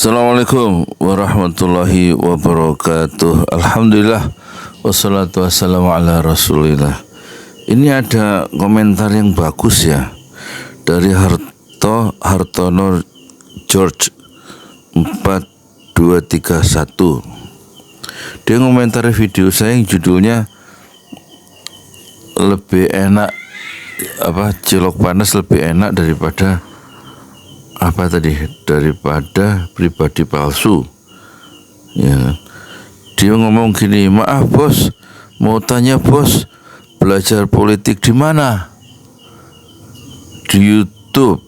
Assalamualaikum warahmatullahi wabarakatuh. Alhamdulillah wassalatu wassalamu ala rasulillah. Ini ada komentar yang bagus ya, dari Hartono George 4231. Dia ngomentari video saya yang judulnya lebih enak cilok panas lebih enak daripada daripada pribadi palsu ya. Dia ngomong gini, maaf bos, mau tanya bos, belajar politik di mana? Di YouTube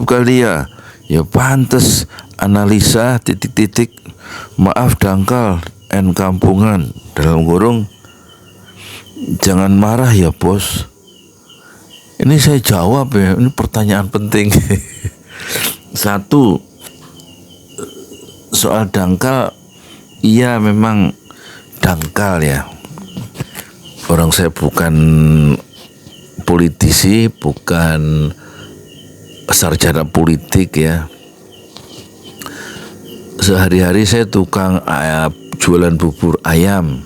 kali ya. Ya pantes, analisa titik-titik, maaf dangkal and kampungan, dalam kurung jangan marah ya bos. Ini saya jawab ya, ini pertanyaan penting. Satu, soal dangkal, iya memang dangkal ya. Orang saya bukan politisi, bukan sarjana politik ya. Sehari-hari saya tukang jualan bubur ayam,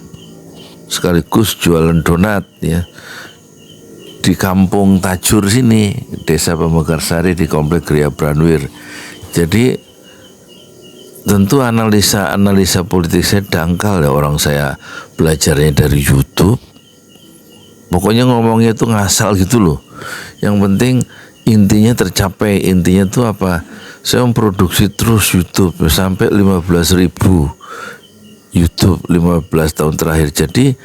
sekaligus jualan donat ya. Di kampung Tajur sini, Desa Pamekarsari di Komplek Gria Branwir. Jadi tentu analisa politik saya dangkal ya, orang saya belajarnya dari YouTube. Pokoknya ngomongnya itu ngasal gitu loh. Yang penting intinya tercapai. Intinya tuh apa? Saya memproduksi terus YouTube sampai 15.000 YouTube 15 tahun terakhir. Jadi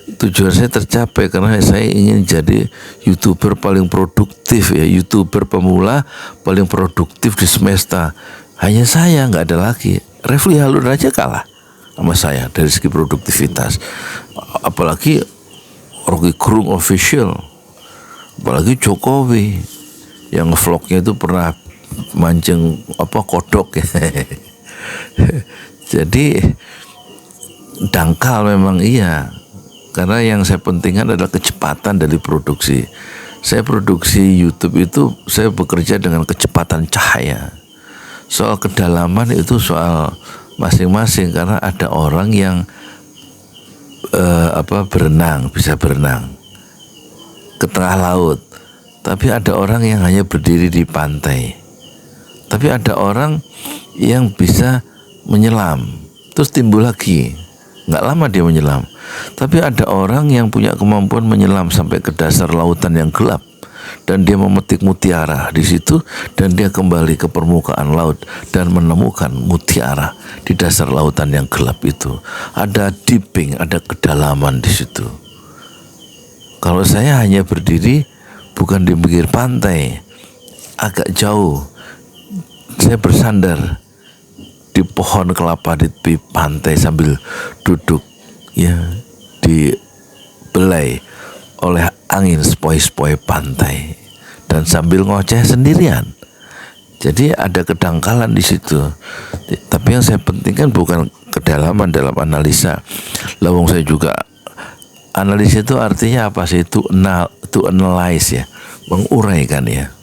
tujuan saya tercapai karena saya ingin jadi YouTuber paling produktif ya, YouTuber pemula paling produktif di semesta. Hanya saya, nggak ada lagi. Refli Harun aja kalah sama saya dari segi produktivitas. Apalagi Rocky Gerung official, apalagi Jokowi yang vlognya itu pernah mancing kodok ya. Jadi dangkal memang iya. Karena yang saya pentingkan adalah kecepatan dari produksi. Saya produksi YouTube itu saya bekerja dengan kecepatan cahaya. Soal kedalaman itu soal masing-masing, karena ada orang yang bisa berenang ke tengah laut, tapi ada orang yang hanya berdiri di pantai. Tapi ada orang yang bisa menyelam, terus timbul lagi, nggak lama dia menyelam. Tapi ada orang yang punya kemampuan menyelam sampai ke dasar lautan yang gelap, dan dia memetik mutiara di situ, dan dia kembali ke permukaan laut dan menemukan mutiara di dasar lautan yang gelap itu. Ada dipping, ada kedalaman di situ. Kalau saya hanya berdiri bukan di pinggir pantai, agak jauh, saya bersandar di pohon kelapa di tepi pantai sambil duduk ya, dibelai oleh angin sepoi-sepoi pantai dan sambil ngoceh sendirian. Jadi ada kedangkalan di situ. Tapi yang saya pentingkan bukan kedalaman dalam analisa. Lawang saya juga analisa itu artinya apa sih? To analyze ya, menguraikan ya.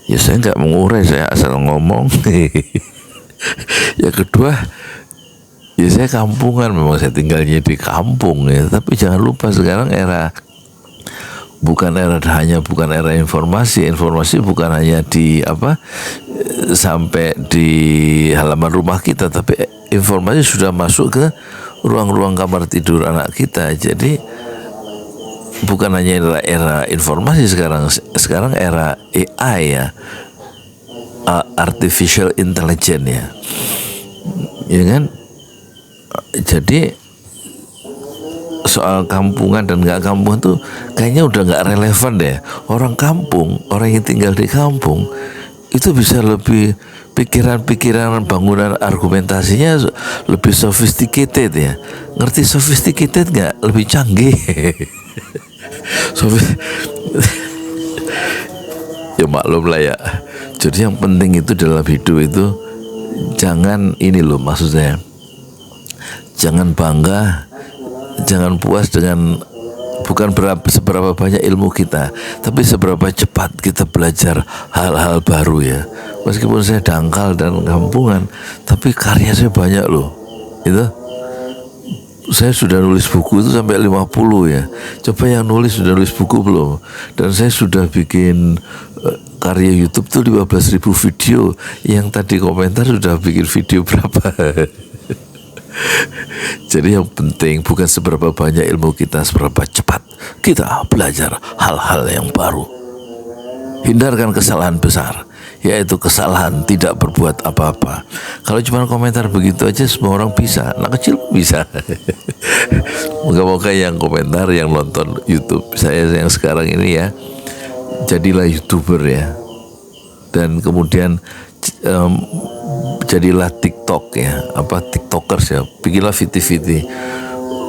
Ya saya nggak mengurai, saya asal ngomong. Yang kedua, ya saya kampungan, memang saya tinggalnya di kampung ya. Tapi jangan lupa sekarang bukan era informasi bukan hanya di sampai di halaman rumah kita, tapi informasi sudah masuk ke ruang-ruang kamar tidur anak kita. Jadi bukan hanya era informasi sekarang era AI ya, artificial intelligence ya kan. Jadi soal kampungan dan nggak kampung tuh kayaknya udah nggak relevan deh. Orang kampung, orang yang tinggal di kampung itu bisa lebih, pikiran bangunan argumentasinya lebih sophisticated ya. Ngerti sophisticated nggak? Lebih canggih. Ya maklum lah ya. Jadi yang penting itu dalam hidup itu jangan maksud saya, jangan bangga, jangan puas dengan bukan seberapa banyak ilmu kita, tapi seberapa cepat kita belajar hal-hal baru ya. Meskipun saya dangkal dan kampungan, tapi karya saya banyak loh. Itu saya sudah nulis buku itu sampai 50 ya. Coba yang nulis sudah nulis buku belum? Dan saya sudah bikin karya YouTube tuh 15.000 video. Yang tadi komentar sudah bikin video berapa? Jadi yang penting bukan seberapa banyak ilmu kita, seberapa cepat kita belajar hal-hal yang baru. Hindarkan kesalahan besar, yaitu kesalahan tidak berbuat apa-apa. Kalau cuma komentar begitu aja semua orang bisa, anak kecil bisa. Moga-moga yang komentar, yang nonton YouTube saya yang sekarang ini ya, jadilah YouTuber ya. Dan kemudian jadilah TikTok ya, TikTokers ya, bikinlah VT.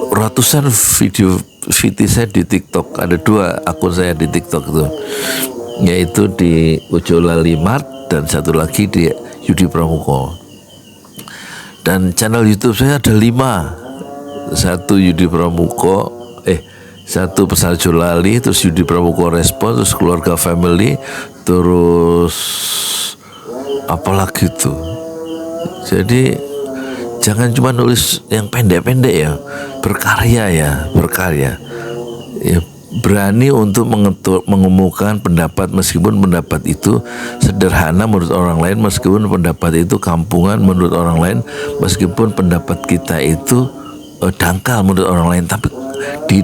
Ratusan video saya di TikTok, ada 2 akun saya di TikTok tuh, yaitu di Ujolali Mart dan satu lagi di Yudi Pramuko. Dan channel YouTube saya ada 5, satu Yudi Pramuko, satu Pesan Jolali, terus Yudi Pramuko Respon, terus Keluarga Family, terus apalagi tuh. Jadi jangan cuma nulis yang pendek-pendek ya, berkarya ya. Berani untuk mengemukakan pendapat meskipun pendapat itu sederhana menurut orang lain, meskipun pendapat itu kampungan menurut orang lain, meskipun pendapat kita itu dangkal menurut orang lain, tapi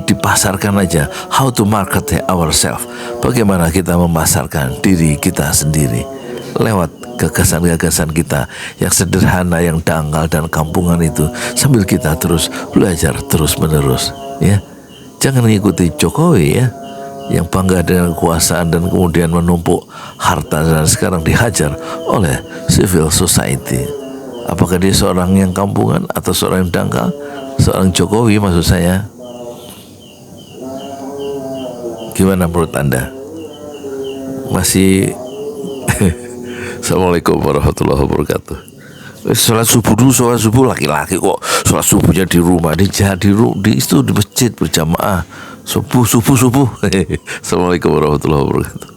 dipasarkan aja. How to market ourselves, bagaimana kita memasarkan diri kita sendiri lewat gagasan-gagasan kita yang sederhana, yang dangkal dan kampungan itu, sambil kita terus belajar terus menerus ya. Jangan mengikuti Jokowi ya, yang bangga dengan kekuasaan dan kemudian menumpuk harta dan sekarang dihajar oleh civil society. Apakah dia seorang yang kampungan atau seorang yang dangkal? Seorang Jokowi maksud saya. Gimana menurut Anda? Masih Assalamualaikum warahmatullahi wabarakatuh. Sholat subuh laki-laki kok sholat subuhnya di rumah, di itu di masjid berjamaah subuh. Assalamualaikum warahmatullahi wabarakatuh.